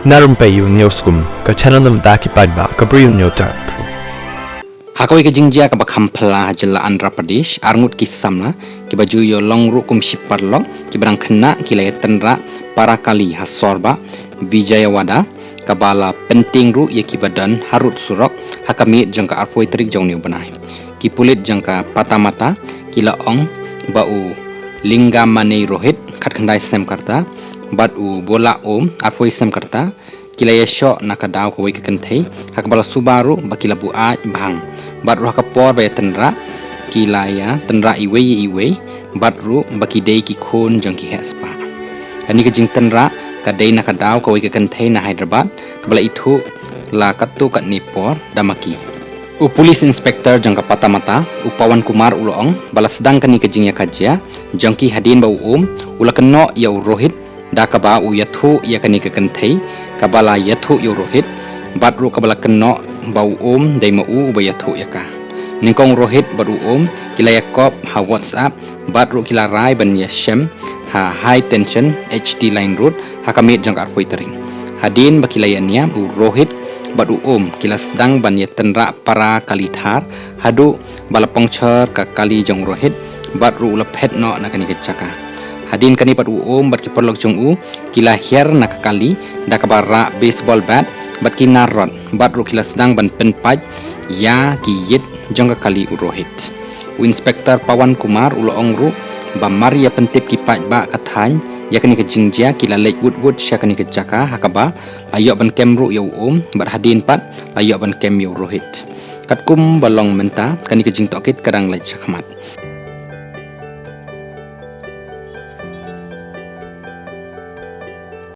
Narum payu neoskum ka channel nam daki padba ka briu neotar. Hakoi ke jingjia ka bakham phla jela Andhra Pradesh arngut ki samla ki baju yo longru kum shiparlok ki barang khna ki la tenra parakali hasorba Vijayawada kabala penting ru ye ki badan harut surok hakami jangka arpoi trik jong ni banai ki pulit jangka patamata ki la ong bau lingga mane rohit khat khandai sem karta bat u bola om arpoi sem karta kila yesho nakadaw ko ke kenthei hakbala subaru bakila bu a bhang bat ru hakapor be tenra kila ya tenra iwe bat ru baki dei ki khon jang ki hespa ani ke jing tenra ka dei nakadaw ko ke kenthei na Hyderabad kabala itu la katu kat nipor damaki u police inspector jangka patamata upawan kumar ulong bala sedang kani ke jing ya kajia jangki hadin bau ula kenno ya rohit dakaba u yathu ya kani ke kenthei kabala yathu yo rohit batru kabala kenno bau dai ma u ba yathu yaka ningkong rohit baru kila yakop ha WhatsApp batru kila rai ban yashem ha high tension HD line road hakamit jang arpoi tering hadin bakila yania u rohit baru kila sedang ban yatenra para kalithar hadu bala pongcher ka kali jang rohit batru lephet no nakani kecaka hadin kani pat bat ki perlok jong kila her nakakali dakabara baseball bat bat ki narot bat ru kila sedang ban penpaj ya ki yit jong kali rohit inspektor Pawan Kumar ulong ru ba maria pentip ki paj ba kathany yakni ke jingjia kila lek wood syakani ke jaka hakaba ayok ban kemru yo bat hadin pat ayok ban kem yo rohit katkum balong menta kani ke jing tokit kadang lek chakmat